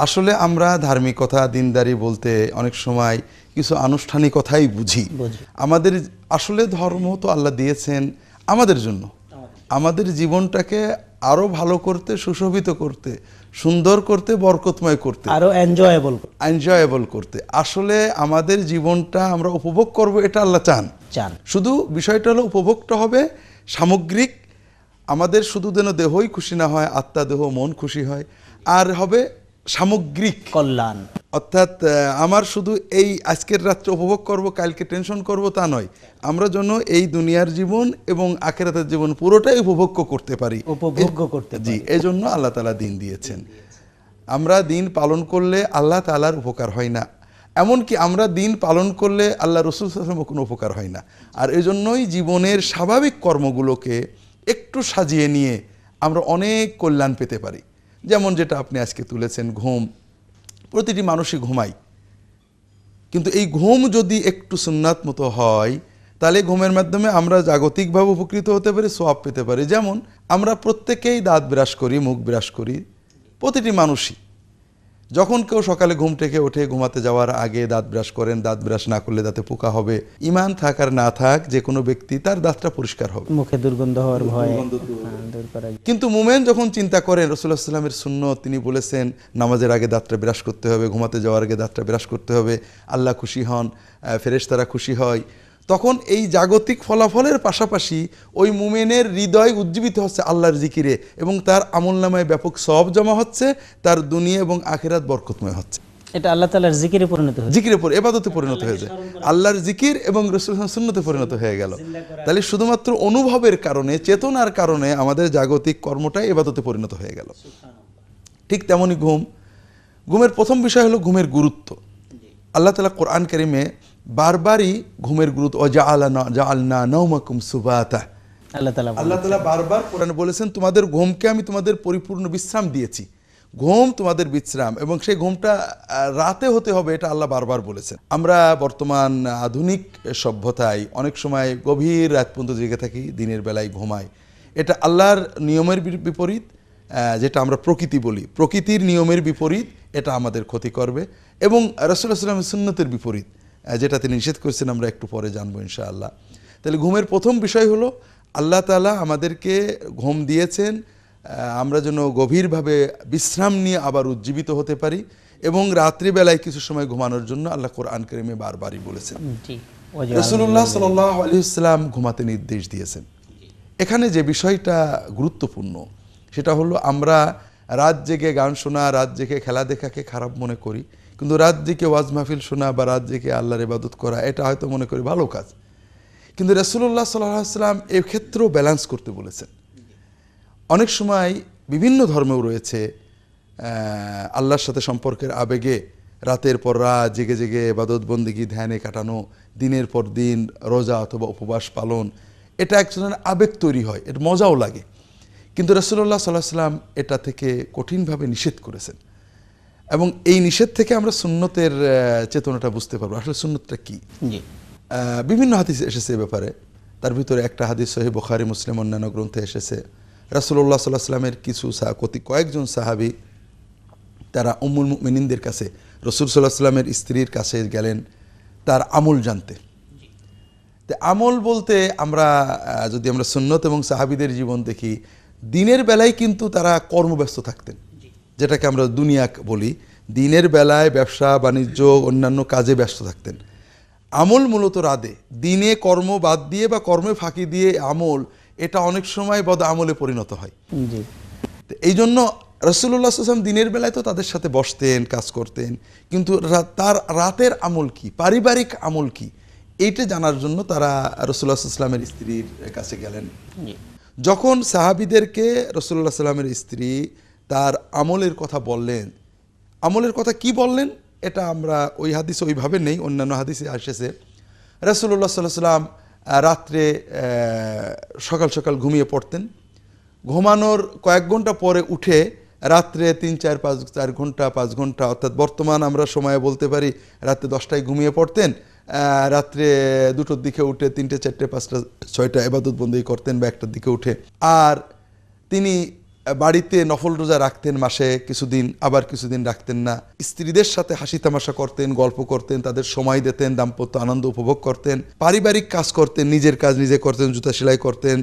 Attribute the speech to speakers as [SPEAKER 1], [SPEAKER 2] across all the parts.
[SPEAKER 1] আসলে আমরা ধার্মিকতা দিনদারি বলতে অনেক সময় কিছু আনুষ্ঠানিকতাই বুঝি। আমাদের আসলে ধর্ম তো আল্লাহ দিয়েছেন আমাদের জন্য, আমাদের জীবনটাকে আরো ভালো করতে, সুশোভিত করতে, সুন্দর করতে, বরকতময় করতে,
[SPEAKER 2] আরো
[SPEAKER 1] এনজয়েবল করতে। আসলে আমাদের জীবনটা আমরা উপভোগ করব, এটা আল্লাহ চান। শুধু বিষয়টা হলো উপভোগটা হবে সামগ্রিক, আমাদের শুধু যেন দেহই খুশি না হয়, আত্মা, দেহ, মন খুশি হয়, আর হবে সামগ্রিক
[SPEAKER 2] কল্যাণ।
[SPEAKER 1] অর্থাৎ আমার শুধু এই আজকের রাত্রে উপভোগ করব, কালকে টেনশন করব তা নয়, আমরা যেন এই দুনিয়ার জীবন এবং আখিরাতের জীবন পুরোটাই উপভোগ করতে পারি। জি, এই জন্য আল্লাহ তাআলা দিন দিয়েছেন। আমরা দিন পালন করলে আল্লাহ তাআলার উপকার হয় না, এমনকি আমরা দিন পালন করলে আল্লাহ রাসূল সাল্লাল্লাহু আলাইহি ওয়াসাল্লামের কোনো উপকার হয় না। আর এই জন্যই জীবনের স্বাভাবিক কর্মগুলোকে একটু সাজিয়ে নিয়ে আমরা অনেক কল্যাণ পেতে পারি। যেমন যেটা আপনি আজকে তুলেছেন, ঘুম। প্রতিটি মানুষই ঘুমায়, কিন্তু এই ঘুম যদি একটু সুন্নাত মতো হয় তাহলে ঘুমের মাধ্যমে আমরা জাগতিকভাবে উপকৃত হতে পারি, সওয়াব পেতে পারি। যেমন আমরা প্রত্যেকেই দাঁত ব্রাশ করি, মুখ ব্রাশ করি, প্রতিটি মানুষই। যখন কেউ সকালে ঘুম থেকে ওঠে ঘুমাতে যাওয়ার আগে দাঁত ব্রাশ করেন, দাঁত ব্রাশ না করলে দাঁতে পোকা হবে। ঈমান থাক আর না থাক, যে কোনো ব্যক্তি তার দাঁতটা পরিষ্কার হবে,
[SPEAKER 2] মুখে দুর্গন্ধ হওয়ার ভয়।
[SPEAKER 1] কিন্তু মুমিন যখন চিন্তা করেন, রাসূলুল্লাহ সাল্লাল্লাহু আলাইহি ওয়াসাল্লামের সুন্নত, তিনি বলেছেন নামাজের আগে দাঁতটা ব্রাশ করতে হবে, ঘুমাতে যাওয়ার আগে দাঁতটা ব্রাশ করতে হবে, আল্লাহ খুশি হন, ফেরেশতারা খুশি হয়। তখন এই জাগতিক ফলাফলের পাশাপাশি ওই মুমিনের হৃদয় উজ্জীবিত হচ্ছে আল্লাহর জিকিরে, এবং তার আমলনামায় ব্যাপক সওয়াব জমা হচ্ছে, তার দুনিয়া এবং আখিরাত বরকতময় হচ্ছে।
[SPEAKER 2] এটা আল্লাহ তাআলার জিকিরে পরিণত হয়,
[SPEAKER 1] জিকিরে পরে ইবাদতে পরিণত হয়ে যায়, আল্লাহর জিকির এবং রাসূলুল্লাহ সুন্নতে পরিণত হয়ে গেল। তাহলে শুধুমাত্র অনুভবের কারণে, চেতনার কারণে আমাদের জাগতিক কর্মটাই ইবাদতে পরিণত হয়ে গেল। ঠিক তেমনি ঘুমের প্রথম বিষয় হলো ঘুমের গুরুত্ব। আল্লাহ তাআলা কোরআন কারীমে বারবারই ঘুমের গুরুত্ব, জাআলনা নাওমাকুম সুবাতা, আল্লাহ তাআলা বারবার কোরআনে বলেছেন তোমাদের ঘুমকে আমি তোমাদের পরিপূর্ণ বিশ্রাম দিয়েছি। ঘুম তোমাদের বিশ্রাম, এবং সেই ঘুমটা রাতে হতে হবে, এটা আল্লাহ বারবার বলেছেন। আমরা বর্তমান আধুনিক সভ্যতায় অনেক সময় গভীর রাত পর্যন্ত জেগে থাকি, দিনের বেলায় ঘুমাই। এটা আল্লাহর নিয়মের বিপরীত, যেটা আমরা প্রকৃতি বলি, প্রকৃতির নিয়মের বিপরীত, এটা আমাদের ক্ষতি করবে। এবং রাসূলুল্লাহ সাল্লাল্লাহু আলাইহি ওয়াসাল্লামের সুন্নতের বিপরীত, যেটা তিনি নিষেধ করেছেন, আমরা একটু পরে জানবো ইনশাআল্লাহ। তাহলে ঘুমের প্রথম বিষয় হলো আল্লাহ তাআলা আমাদেরকে ঘুম দিয়েছেন আমরা যেন গভীরভাবে বিশ্রাম নিয়ে আবার উজ্জীবিত হতে পারি, এবং রাত্রিবেলায় কিছু সময় ঘুমানোর জন্য আল্লাহ কোরআন কারীমে বারবারই বলেছেন। রাসূলুল্লাহ সাল্লাল্লাহু আলাইহি ওয়াসাল্লাম ঘুমাতে নির্দেশ দিয়েছেন। এখানে যে বিষয়টা গুরুত্বপূর্ণ সেটা হলো, আমরা রাত জেগে গান শোনা, রাত জেগে খেলা দেখাকে খারাপ মনে করি, কিন্তু রাত জেগে ওয়াজ মাহফিল শোনা বা রাত জেগে আল্লাহর ইবাদত করা, এটা হয়তো মনে করি ভালো কাজ। কিন্তু রাসূলুল্লাহ সাল্লাল্লাহু আলাইহি ওয়াসাল্লাম এই ক্ষেত্রেও ব্যালেন্স করতে বলেছেন। অনেক সময় বিভিন্ন ধর্মেও রয়েছে আল্লাহর সাথে সম্পর্কের আবেগে রাতের পর রাত জেগে জেগে ইবাদত বন্দেগী ধ্যানে কাটানো, দিনের পর দিন রোজা অথবা উপবাস পালন, এটা এক ধরনের আবেগ তৈরি হয়, এর মজাও লাগে। কিন্তু রাসূলুল্লাহ সাল্লাল্লাহু আলাইহি ওয়াসাল্লাম এটা থেকে কঠিনভাবে নিষেধ করেছেন, এবং এই নিষেধ থেকে আমরা সুন্নতের চেতনাটা বুঝতে পারবো আসলে সুন্নতটা কি। বিভিন্ন হাদিস এসেছে এ ব্যাপারে, তার ভিতরে একটা হাদিস সহিহ বুখারী, মুসলিম, অন্যান্য গ্রন্থে এসেছে। রাসূলুল্লাহ সাল্লাল্লাহু আলাইহি ওয়াসাল্লামের কিছু কয়েকজন সাহাবী তারা উম্মুল মুমিনিনদের কাছে, রাসূল সাল্লাল্লাহু আলাইহি ওয়াসাল্লামের স্ত্রীর কাছে গেলেন তার আমল জানতে। তো আমল বলতে আমরা যদি আমরা সুন্নত এবং সাহাবীদের জীবন দেখি, দিনের বেলায় কিন্তু তারা কর্মব্যস্ত থাকতেন, যেটাকে আমরা দুনিয়া বলি। দিনের বেলায় ব্যবসা বাণিজ্য অন্যান্য কাজে ব্যস্ত থাকতেন। আমল মূলত রাতে, দিনে কর্ম বাদ দিয়ে বা কর্মে ফাঁকি দিয়ে আমল, এটা অনেক সময় বদ আমলে পরিণত হয়। এই জন্য রাসূলুল্লাহ সাল্লাল্লাহু আলাইহি ওয়াসাল্লাম দিনের বেলায় তো তাদের সাথে বসতেন, কাজ করতেন, কিন্তু তার রাতের আমল কি, পারিবারিক আমল কি, এইটা জানার জন্য তারা রাসূলুল্লাহ সাল্লাল্লাহু আলাইহি ওয়াসাল্লামের স্ত্রীর কাছে গেলেন। যখন সাহাবীদেরকে রাসূলুল্লাহ সাল্লাল্লাহু আলাইহি ওয়াসাল্লামের স্ত্রী তার আমলের কথা বললেন, আমলের কথা কি বললেন এটা আমরা ওই হাদিসে ওইভাবে নেই, অন্যান্য হাদিসে আসেছে রাসূলুল্লাহ সাল্লাল্লাহু আলাইহি ওয়াসাল্লাম রাত্রে সকাল সকাল ঘুমিয়ে পড়তেন, ঘুমানোর কয়েক ঘন্টা পরে উঠে রাত্রে 3-4 ঘন্টা 5 ঘন্টা, অর্থাৎ বর্তমান আমরা সময়ে বলতে পারি রাত্রে 10টায় ঘুমিয়ে পড়তেন, রাত্রে 2টোর দিকে উঠে 3টে 4টে 5টা 6টা ইবাদত বন্দেগী করতেন বা 1টার দিকে উঠে। আর তিনি বাড়িতে নফল রোজা রাখতেন মাসে কিছুদিন, আবার কিছুদিন রাখতেন না। স্ত্রীদের সাথে হাসি তামাশা করতেন, গল্প করতেন, তাদের সময় দিতেন, দাম্পত্য আনন্দ উপভোগ করতেন, পারিবারিক কাজ করতেন, নিজের কাজ নিজে করতেন, জুতা সেলাই করতেন,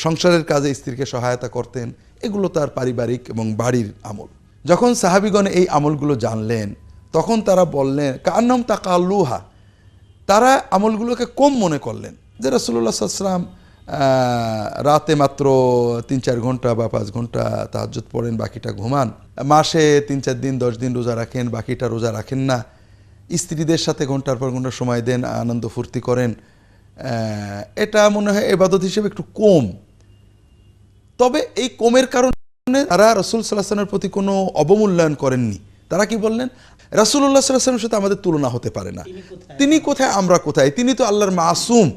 [SPEAKER 1] সংসারের কাজে স্ত্রীকে সহায়তা করতেন। এগুলো তার পারিবারিক এবং বাড়ির আমল। যখন সাহাবিগণ এই আমলগুলো জানলেন তখন তারা বললেন কান্নাম তাকাল্লুহা, তারা আমলগুলোকে কম মনে করলেন যে রাসূলুল্লাহ সাল্লাল্লাহু আলাইহি ওয়াসাল্লাম রাতে মাত্র 3-4 ঘন্টা বা 5 ঘন্টা তাহাজ্জুদ পড়েন, বাকিটা ঘুমান, মাসে 3-4 দিন 10 দিন রোজা রাখেন, বাকিটা রোজা রাখেন না, স্ত্রীদের সাথে ঘন্টার পর ঘন্টা সময় দেন, আনন্দ ফুর্তি করেন, এটা মনে হয় ইবাদত হিসেবে একটু কম। তবে এই কমের কারণে তারা রাসূল সাল্লাল্লাহু আলাইহি ওয়াসাল্লামের প্রতি কোনো অবমূল্যায়ন করেননি। তারা কি বললেন, রাসূলুল্লাহ সাল্লাল্লাহু আলাইহি ওয়াসাল্লামের সাথে আমাদের তুলনা হতে পারে না, তিনি কোথায় আমরা কোথায়, তিনি তো আল্লাহর মাসুম,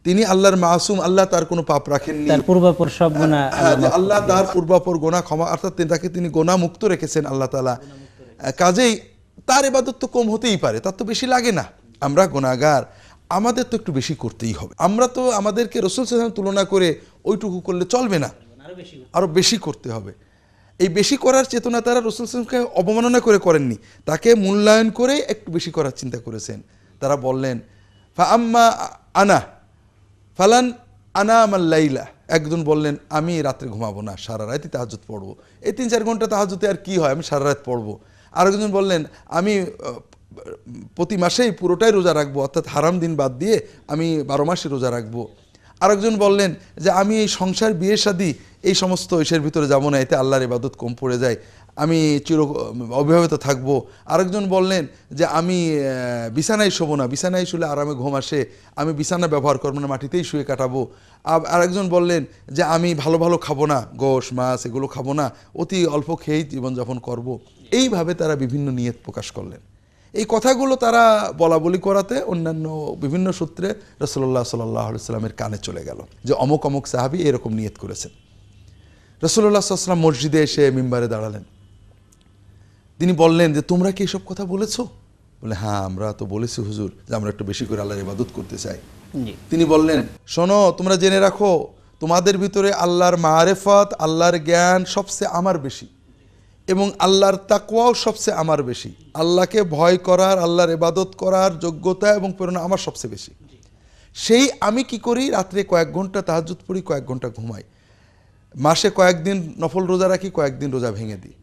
[SPEAKER 1] তিনি আল্লাহর মাসুম, আল্লাহ তার কোনো পাপ রাখেননি,
[SPEAKER 2] তার পূর্বাপর সব গুনাহ
[SPEAKER 1] আল্লাহ তার পূর্বাপর গোনা ক্ষমা, অর্থাৎ তাকে তিনি গোনা মুক্ত রেখেছেন আল্লাহ তাআলা। কাজেই তার ইবাদত তো কম হতেই পারে, তার তো বেশি লাগে না। আমরা গুনাহগার, আমাদের তো একটু বেশি করতেই হবে। আমরা তো আমাদেরকে রাসূল সাল্লাল্লাহু আলাইহি ওয়াসাল্লাম তুলনা করে ওইটুকু করলে চলবে না, আরো বেশি করতে হবে। এই বেশি করার চেতনা তারা রাসূল সাল্লাল্লাহু আলাইহি ওয়াসাল্লামকে অবমাননা করে করেননি, তাকে মূল্যায়ন করে একটু বেশি করার চিন্তা করেছেন। তারা বললেন ফা আম্মা আনা ফালান আনামাল লাইলা, একজন বললেন আমি রাত্রে ঘুমাবো না, সারা রাতই তাহাজ্জুদ পড়বো, এই 3-4 ঘন্টা তাহাজ্জুদে আর কি হয়, আমি সারা রাত পড়বো। আরেকজন বললেন আমি প্রতি মাসেই পুরোটাই রোজা রাখবো, অর্থাৎ হারাম দিন বাদ দিয়ে আমি 12 মাসই রোজা রাখবো। আরেকজন বললেন যে আমি এই সংসার বিয়ে শাদী এই সমস্ত ইসের ভিতরে যাবো না, এতে আল্লাহর ইবাদত কম পড়ে যায়, আমি অবিবাহিত থাকবো। আরেকজন বললেন যে আমি বিছানায় শোবো না, বিছানায় শুলে আরামে ঘুম আসে, আমি বিছানা ব্যবহার করবো না, মাটিতেই শুয়ে কাটাবো। আরেকজন বললেন যে আমি ভালো ভালো খাবো না, গোশ মাছ এগুলো খাবো না, অতি অল্প খেয়েই জীবনযাপন করব। এইভাবে তারা বিভিন্ন নিয়ত প্রকাশ করলেন। এই কথাগুলো তারা বলা বলি করাতে অন্যান্য বিভিন্ন সূত্রে রাসূলুল্লাহ সাল্লাল্লাহু আলাইহি ওয়াসাল্লামের কানে চলে গেল যে অমুক অমুক সাহাবী এরকম নিয়ত করেছেন। রাসূলুল্লাহ সাল্লাল্লাহু আলাইহি ওয়াসাল্লাম মসজিদে এসে মিম্বারে দাঁড়ালেন। তিনি বললেন যে তোমরা কি এসব কথা বলেছো? বলে হ্যাঁ আমরা তো বলেছি হুজুর যে আমরা একটু বেশি করে আল্লাহর ইবাদত করতে চাই। তিনি বললেন শোনো, তোমরা জেনে রাখো তোমাদের ভিতরে আল্লাহর মারেফত, আল্লাহর জ্ঞান সবচেয়ে আমার বেশি এবং আল্লাহর তাকওয়াও সবচেয়ে আমার বেশি। আল্লাহকে ভয় করার, আল্লাহর ইবাদত করার যোগ্যতা এবং প্রেরণা আমার সবচেয়ে বেশি। সেই আমি কি করি, রাত্রে কয়েক ঘন্টা তাহাজ্জুদ পড়ি, কয়েক ঘন্টা ঘুমাই, মাসে কয়েকদিন নফল রোজা রাখি, কয়েকদিন রোজা ভেঙে দিই,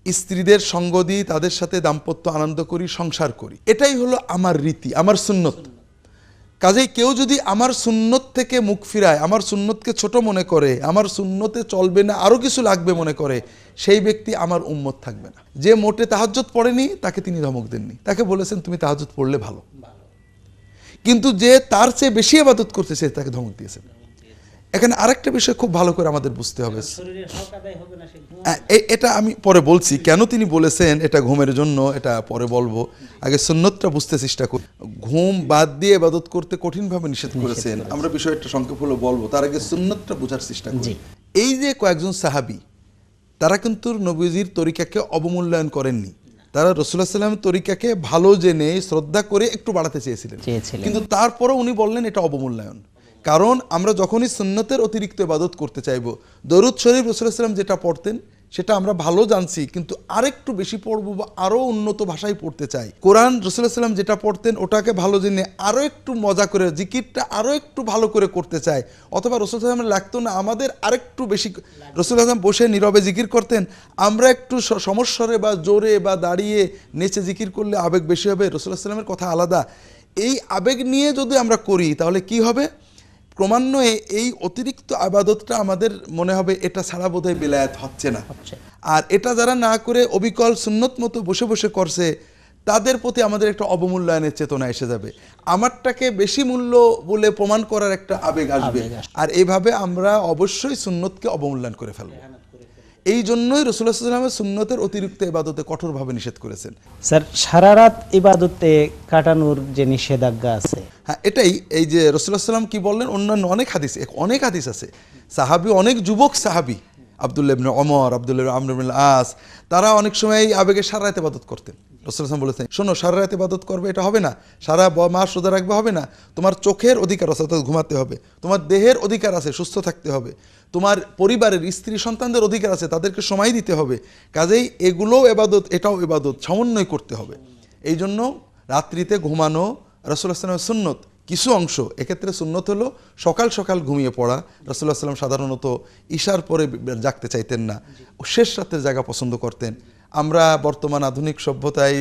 [SPEAKER 1] স্ত্রীদের সঙ্গ দিই, তাদের সাথে দাম্পত্য আনন্দ করি, সংসার করি। এটাই হলো আমার রীতি, আমার সুন্নত। কাজেই কেউ যদি আমার সুন্নত থেকে মুখ ফিরায়, আমার সুন্নতকে ছোট মনে করে, আমার সুন্নতে চলবে না আরও কিছু লাগবে মনে করে, সেই ব্যক্তি আমার উম্মত থাকবে না। যে মোটে তাহাজ্জুদ পড়েনি তাকে তিনি ধমক দেননি, তাকে বলেছেন তুমি তাহাজ্জুদ পড়লে ভালো, কিন্তু যে তার চেয়ে বেশি ইবাদত করতেছে তাকে ধমক দিয়েছেন। এখানে আরেকটা বিষয় খুব ভালো করে আমাদের বুঝতে হবে, এটা আমি পরে বলছি কেন তিনি বলেছেন এটা ঘুমের জন্য, এটা পরে বলবো, আগে সুন্নতটা বুঝতে চেষ্টা করি। ঘুম বাদ দিয়ে ইবাদত করতে কঠিনভাবে নিষেধ করেছেন, আমরা বিষয়টা সংক্ষেপ হলো বলবো, তার আগে সুন্নতটা বোঝার চেষ্টা করি। এই যে কয়েকজন সাহাবী তারা কিন্তু নবীজির তরিকাকে অবমূল্যায়ন করেননি, তারা রাসূলুল্লাহ সাল্লাল্লাহু আলাইহি ওয়াসাল্লামের তরিকাকে ভালো জেনে শ্রদ্ধা করে একটু বাড়াতে চেয়েছিলেন, কিন্তু তারপরেও উনি বললেন এটা অবমূল্যায়ন। কারণ আমরা যখনই সুন্নতের অতিরিক্ত ইবাদত করতে চাইব, দরুদ শরীফ রাসূলুল্লাহ সাল্লাল্লাহু আলাইহি ওয়াসাল্লাম যেটা পড়তেন সেটা আমরা ভালো জানছি, কিন্তু আরেকটু বেশি পড়বো বা আরও উন্নত ভাষায় পড়তে চাই। কোরআন রাসূলুল্লাহ সাল্লাল্লাহু আলাইহি ওয়াসাল্লাম যেটা পড়তেন ওটাকে ভালো জেনে আরও একটু মজা করে জিকিরটা আরও একটু ভালো করে করতে চাই, অথবা রাসূলুল্লাহ সাল্লাল্লাহু আলাইহি ওয়াসাল্লাম লাগতো না আমাদের আরেকটু বেশি, রাসূলুল্লাহ সাল্লাল্লাহু আলাইহি ওয়াসাল্লাম বসে নীরবে জিকির করতেন, আমরা একটু সমস্বরে বা জোরে বা দাঁড়িয়ে নেচে জিকির করলে আবেগ বেশি হবে, রাসূলুল্লাহ সাল্লাল্লাহু আলাইহি ওয়াসাল্লামের কথা আলাদা। এই আবেগ নিয়ে যদি আমরা করি তাহলে কি হবে, ক্রমান্বয়ে এই অতিরিক্ত আবাদতটা আমাদের মনে হবে এটা ছাড়া বোধহয় বেলায়েত হচ্ছে না। আর এটা যারা না করে অবিকল সুন্নত মতো বসে বসে করছে তাদের প্রতি আমাদের একটা অবমূল্যায়নের চেতনা এসে যাবে, আমারটাকে বেশি মূল্য বলে প্রমাণ করার একটা আবেগ আসবে, আর এইভাবে আমরা অবশ্যই সুন্নতকে অবমূল্যায়ন করে ফেলবো। এই জন্যই রাসূলুল্লাহ সাল্লাল্লাহু আলাইহি ওয়াসাল্লাম সুন্নতের অতিরিক্ত ইবাদতে কঠোরভাবে নিষেধ করেছেন।
[SPEAKER 2] স্যার সারা রাত ইবাদতে কাটানোর যে নিষেধাজ্ঞা আছে,
[SPEAKER 1] হ্যাঁ এটাই, এই যে রাসূলুল্লাহ সাল্লাল্লাহু আলাইহি ওয়াসাল্লাম কি বললেন, অন্যান্য অনেক হাদিস আছে, সাহাবী অনেক যুবক সাহাবী আব্দুল্লাহ ইবনে ওমর, আব্দুল্লাহ ইবনে আমর ইবনে আস, তারা অনেক সময় এই আবেগে সারা রাত ইবাদত করতেন। রাসূলুল্লাহ সাল্লাল্লাহু আলাইহি ওয়াসাল্লাম বলেছেন, শোনো, সারা রাত ইবাদত করবে এটা হবে না, সারা মাস রোজা রাখবে হবে না, তোমার চোখের অধিকার আছে, অর্থাৎ ঘুমাতে হবে, তোমার দেহের অধিকার আছে, সুস্থ থাকতে হবে, তোমার পরিবারের স্ত্রী সন্তানদের অধিকার আছে, তাদেরকে সময় দিতে হবে, কাজেই এগুলোও ইবাদত, এটাও ইবাদত, সমন্বয় করতে হবে। এই জন্য রাত্রিতে ঘুমানো রাসূলুল্লাহ সাল্লাল্লাহু আলাইহি ওয়াসাল্লামের সুন্নত। কিছু অংশ, এক্ষেত্রে সুন্নত হলো সকাল সকাল ঘুমিয়ে পড়া। রাসূলুল্লাহ সাল্লাল্লাহু আলাইহি ওয়াসাল্লাম সাধারণত ঈশার পরে জাগতে চাইতেন না, শেষ রাতের জায়গা পছন্দ করতেন। আমরা বর্তমান আধুনিক সভ্যতায়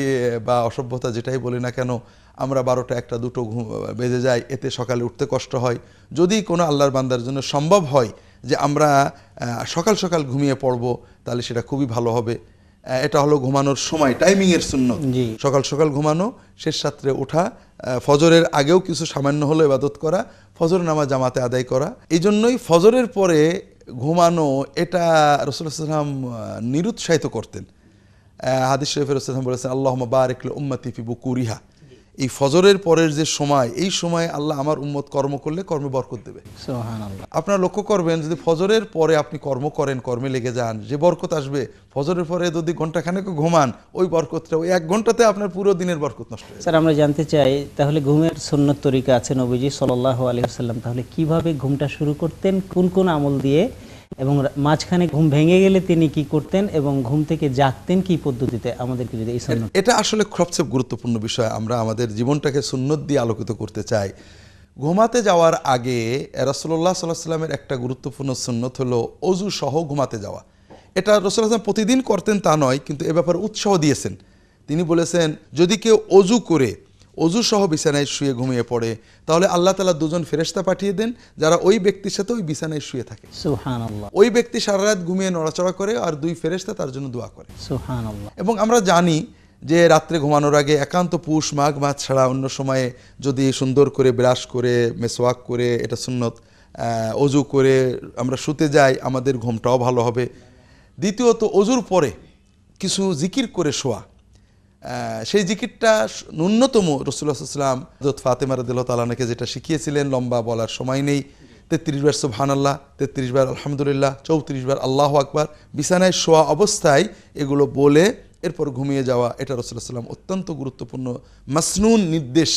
[SPEAKER 1] বা অসভ্যতা যেটাই বলি না কেন, আমরা 12টা 1টা 2টো বেজে যায়, এতে সকালে উঠতে কষ্ট হয়। যদি কোনো আল্লাহর বান্দার জন্য সম্ভব হয় যে আমরা সকাল সকাল ঘুমিয়ে পড়ব, তাহলে সেটা খুবই ভালো হবে। এটা হলো ঘুমানোর সময়, টাইমিংয়ের সুন্নত। সকাল সকাল ঘুমানো, শেষ রাত্রে ওঠা, ফজরের আগেও কিছু সামান্য হলো ইবাদত করা, ফজর নামাজ জামাতে আদায় করা। এই জন্যই ফজরের পরে ঘুমানো এটা রাসূলুল্লাহ সাল্লাল্লাহু আলাইহি ওয়াসাল্লাম নিরুৎসাহিত করতেন। হাদিস শরীফে রাসূলুল্লাহ সাল্লাল্লাহু আলাইহি ওয়াসাল্লাম বলেছেন, আল্লাহুম্মা বারিক লি উম্মতি ফি বুকুরিহা। এই ফজরের পরের যে সময়, এই সময় আল্লাহ আমার উম্মত কর্ম করলে কর্মে বরকত দেবে।
[SPEAKER 2] সুবহানাল্লাহ।
[SPEAKER 1] আপনারা লক্ষ্য করবেন, যদি ফজরের পরে আপনি কর্ম করেন, কর্মে লেগে যান, যে বরকত আসবে, ফজরের পরে যদি ঘন্টাখানেক ঘুমান, ওই বরকতটা ওই 1 ঘন্টাতে আপনার পুরো দিনের বরকত নষ্ট হয়ে যায়।
[SPEAKER 2] স্যার, আমরা জানতে চাই তাহলে ঘুমের সুন্নত তরিকা আছে নবীজি সাল্লাল্লাহু আলাইহি ওয়াসাল্লাম তাহলে কিভাবে ঘুমটা শুরু করতেন, কোন কোন আমল দিয়ে, এবং মাঝখানে ঘুম ভেঙে গেলে তিনি কি করতেন, এবং ঘুম থেকে জাগতেন কি পদ্ধতিতে, আমাদেরকে যদি এই সুন্নত।
[SPEAKER 1] এটা আসলে সবচেয়ে গুরুত্বপূর্ণ বিষয়। আমরা আমাদের জীবনটাকে সুন্নত দিয়ে আলোকিত করতে চাই। ঘুমাতে যাওয়ার আগে রাসূলুল্লাহ সাল্লাল্লাহু আলাইহি ওয়াসাল্লামের একটা গুরুত্বপূর্ণ সুন্নত হলো অজু সহ ঘুমাতে যাওয়া। এটা রাসূলুল্লাহ সাল্লাল্লাহু আলাইহি ওয়াসাল্লাম প্রতিদিন করতেন তা নয়, কিন্তু এ ব্যাপারে উৎসাহ দিয়েছেন। তিনি বলেছেন, যদি কেউ অজু করে অজু সহ বিছানায় শুয়ে ঘুমিয়ে পড়ে, তাহলে আল্লাহ তাআলা 2 জন ফেরেশতা পাঠিয়ে দেন, যারা ওই ব্যক্তির সাথে ওই বিছানায় শুয়ে থাকে।
[SPEAKER 2] সুবহানাল্লাহ।
[SPEAKER 1] ওই ব্যক্তি সারা রাত ঘুমিয়ে নড়াচড়া করে, আর 2 ফেরেশতা তার জন্য দোয়া করে।
[SPEAKER 2] সুবহানাল্লাহ।
[SPEAKER 1] এবং আমরা জানি যে রাত্রে ঘুমানোর আগে একান্ত পুষ মাঘ মাস ছাড়া অন্য সময়ে যদি সুন্দর করে ব্রাশ করে, মেসওয়াক করে, এটা সুন্নত, অজু করে আমরা শুতে যাই, আমাদের ঘুমটাও ভালো হবে। দ্বিতীয়ত, অজুর পরে কিছু জিকির করে শোয়া। সেই জিকিরটা ন্যূনতম রাসূলুল্লাহ সাল্লাল্লাহু আলাইহি ওয়াসাল্লাম হযরত ফাতেমা রাদিয়াল্লাহু তাআলা আনহাকে যেটা শিখিয়েছিলেন, লম্বা বলার সময় নেই, 33 বার সুবহানাল্লাহ, 33 বার আলহামদুলিল্লাহ, 34 বার আল্লাহু আকবার, বিছানায় শোয়া অবস্থায় এগুলো বলে এরপর ঘুমিয়ে যাওয়া। এটা রাসূলুল্লাহ সাল্লাল্লাহু আলাইহি ওয়াসাল্লাম অত্যন্ত গুরুত্বপূর্ণ মাসনুন নির্দেশ।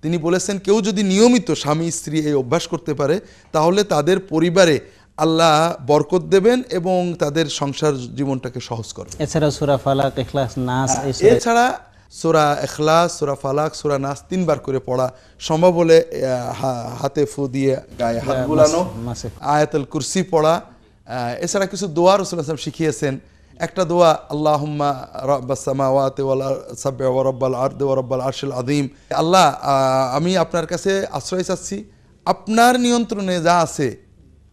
[SPEAKER 1] তিনি বলেছেন, কেউ যদি নিয়মিত স্বামী স্ত্রী এই অভ্যাস করতে পারে, তাহলে তাদের পরিবারে আল্লাহ বরকত দেবেন এবং তাদের সংসার জীবনটাকে সহজ করবেন।
[SPEAKER 2] এছাড়া সূরা ফালাক, ইখলাস, নাস,
[SPEAKER 1] এছাড়া সূরা ইখলাস, সূরা ফালাক, সূরা নাস 3 বার করে পড়া, সম্ভব হলে হাতে ফু দিয়ে গায়ে হাত বুলানো, আয়াতুল কুরসি পড়া। এছাড়া কিছু দোয়া রাসূলুল্লাহ সাল্লাল্লাহু আলাইহি ওয়াসাল্লাম শিখিয়েছেন। একটা দোয়া, আল্লাহুম্মা রাব্বাস সামাওয়াতি ওয়াল সাব'i ওয়া রাব্বাল আরদি ওয়া রাব্বাল আরশিল আযীম। আল্লাহ, আমি আপনার কাছে আশ্রয় চাচ্ছি, আপনার নিয়ন্ত্রণে যা আছে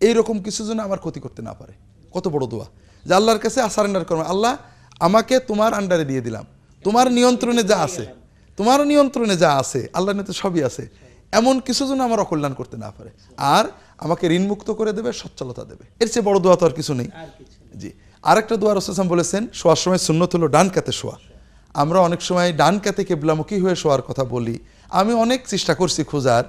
[SPEAKER 1] এইরকম কিছু যেন আমার ক্ষতি করতে না পারে। কত বড় দোয়া, যে আল্লাহর কাছে সারেন্ডার করবেন, আল্লাহ আমাকে তোমার আন্ডারে দিয়ে দিলাম, তোমার নিয়ন্ত্রণে যা আছে, তোমার নিয়ন্ত্রণে যা আছে, আল্লাহর নিয়ন্ত্রণে সবই আছে, এমন কিছু যেন আমার অকল্যাণ করতে না পারে, আর আমাকে ঋণমুক্ত করে দেবে, সচ্ছলতা দেবে। এর চেয়ে বড় দোয়া তো আর কিছু নেই। জি, আরেকটা দোয়া রাসূলুল্লাহ সাল্লাল্লাহু আলাইহি ওয়াসাল্লাম বলেছেন, শোয়ার সময় সুন্নত হলো ডান কাতে শোয়া। আমরা অনেক সময় ডান কাতে কিবলামুখী হয়ে শোয়ার কথা বলি। আমি অনেক চেষ্টা করছি খোঁজার,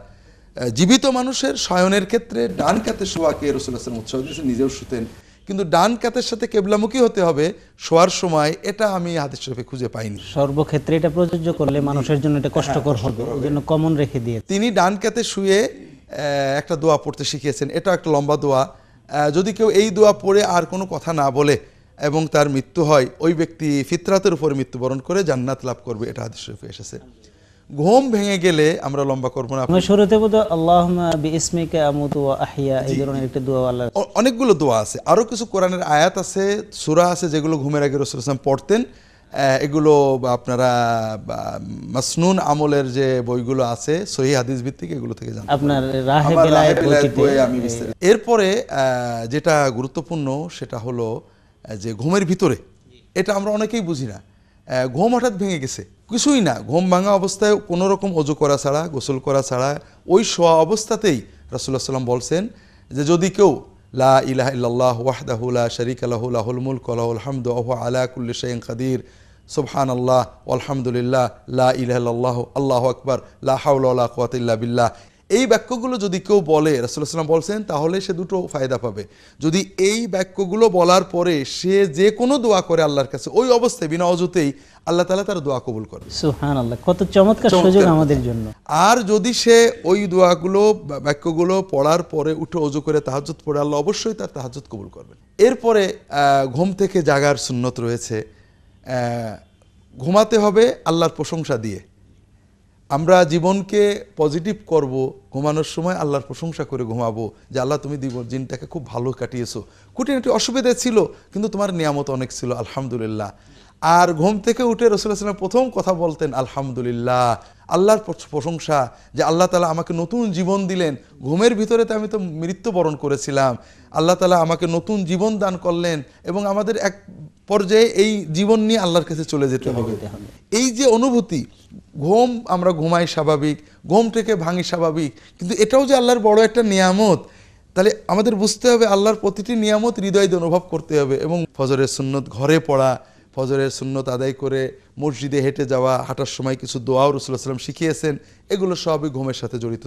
[SPEAKER 1] জীবিত মানুষের শয়নের ক্ষেত্রে ডান কাতে শোয়াকে রাসূলুল্লাহ সাল্লাল্লাহু আলাইহি ওয়াসাল্লাম উৎসাহ দিয়েছেন, নিজেও শুতেন, কিন্তু ডান কাতের সাথে কিবলামুখী হতে হবে শোয়ার সময়, এটা আমি হাদিস শরীফে খুঁজে পাইনি।
[SPEAKER 2] সর্বক্ষেত্রে এটা প্রযোজ্য করলে মানুষের জন্য এটা কষ্টকর হবে, এজন্য কমন রেখে দিয়ে
[SPEAKER 1] তিনি ডান কাতে শুয়ে একটা দোয়া পড়তে শিখিয়েছেন। এটা একটা লম্বা দোয়া। যদি কেউ এই দোয়া পড়ে আর কোনো কথা না বলে এবং তার মৃত্যু হয়, ওই ব্যক্তি ফিতরাতের উপরে মৃত্যুবরণ করে জান্নাত লাভ করবে, এটা হাদিস শরীফে এসেছে। ঘুম ভেঙে গেলে, আমরা লম্বা করব না,
[SPEAKER 2] আমরা শুরুতে বলতে আল্লাহুম্মা বিইসমিকা আমুতু ওয়া আহইয়া, এই ধরনের একটা দোয়া আল্লাহ।
[SPEAKER 1] অনেকগুলো দোয়া আছে, আরো কিছু কোরআনের আয়াত আছে, সূরা আছে, যেগুলো ঘুমের আগে রাসূলুল্লাহ সাল্লাল্লাহু আলাইহি ওয়াসাল্লাম পড়তেন। এগুলো আপনারা মাসনুন আমলের যে বইগুলো আছে সহিহ হাদিস ভিত্তিক, এগুলো থেকে জানতে
[SPEAKER 2] আপনার রাহে বেলায়েত বইতে
[SPEAKER 1] আমি বিস্তারিত। এরপরে যেটা গুরুত্বপূর্ণ সেটা হলো যে ঘুমের ভিতরে, এটা আমরা অনেকেই বুঝি না, ঘুম হঠাৎ ভেঙে গেছে, কিছুই না, ঘুম ভাঙা অবস্থায় কোনো রকম ওযু করা ছাড়া, গোসল করা ছাড়া, ওই শোয়া অবস্থাতেই রাসূলুল্লাহ সাল্লাল্লাহু আলাইহি ওয়াসাল্লাম বলছেন যে যদি কেউ লা ইলাহা ইল্লাল্লাহ ওয়াহদাহু লা শারীকা লাহু লাহুল মুলকু ওয়া লাহুল হামদু ওয়া হুয়া আলা কুল্লি শাইইন কাদির, সুবহানাল্লাহ ওয়ালহামদুলিল্লাহ লা ইলাহা ইল্লাল্লাহু আল্লাহু আকবার লা হাওলা ওয়া লা কুওয়াতা ইল্লা বিল্লাহ, এই বাক্যগুলো যদি কেউ বলে, রাসূলুল্লাহ সাল্লাল্লাহু আলাইহি ওয়াসাল্লাম বলছেন, তাহলে সে দুটো ফায়দা পাবে। যদি এই বাক্যগুলো বলার পরে সে যে কোনো দোয়া করে আল্লাহর কাছে, ওই অবস্থায় বিনা অজুতেই আল্লাহ তাআলা তার দোয়া কবুল করে।
[SPEAKER 2] সুবহানাল্লাহ, কত চমৎকার সুযোগ আমাদের জন্য।
[SPEAKER 1] আর যদি সে ওই দোয়াগুলো বাক্যগুলো পড়ার পরে উঠে ওযু করে তাহাজ্জুদ পড়ে, আল্লাহ অবশ্যই তার তাহাজ্জুদ কবুল করবেন। এরপরে ঘুম থেকে জাগার সুন্নত রয়েছে। ঘুমাতে হবে আল্লাহর প্রশংসা দিয়ে। আমরা জীবনকে পজিটিভ করব, ঘুমানোর সময় আল্লাহর প্রশংসা করে ঘুমাবো, যে আল্লাহ তুমি দিনটাকে খুব ভালো কাটিয়েছো, খুঁটিনাটি অসুবিধা ছিল কিন্তু তোমার নিয়ামত অনেক ছিল, আলহামদুলিল্লাহ। আর ঘুম থেকে উঠে রাসূলুল্লাহ সাল্লাল্লাহু আলাইহি ওয়াসাল্লাম প্রথম কথা বলতেন আলহামদুলিল্লাহ, আল্লাহর প্রশংসা, যে আল্লাহ তাআলা আমাকে নতুন জীবন দিলেন। ঘুমের ভিতরে তো আমি তো মৃত্যুবরণ করেছিলাম, আল্লাহ তাআলা আমাকে নতুন জীবন দান করলেন, এবং আমাদের এক পর্যায়ে এই জীবন নিয়ে আল্লাহর কাছে চলে যেতে হবে। এই যে অনুভূতি, ঘুম আমরা ঘুমাই স্বাভাবিক, ঘুম থেকে ভাঙি স্বাভাবিক, কিন্তু এটাও যে আল্লাহর বড় একটা নিয়ামত, তাহলে আমাদের বুঝতে হবে আল্লাহর প্রতিটি নিয়ামত হৃদয় দিয়ে অনুভব করতে হবে। এবং ফজরের সুন্নত ঘরে পড়া, ফজরের সুন্নত আদায় করে মসজিদে হেঁটে যাওয়া, হাঁটার সময় কিছু দোয়াও রাসূলুল্লাহ সাল্লাল্লাহু আলাইহি ওয়াসাল্লাম শিখিয়েছেন, এগুলো সবই ঘুমের সাথে জড়িত।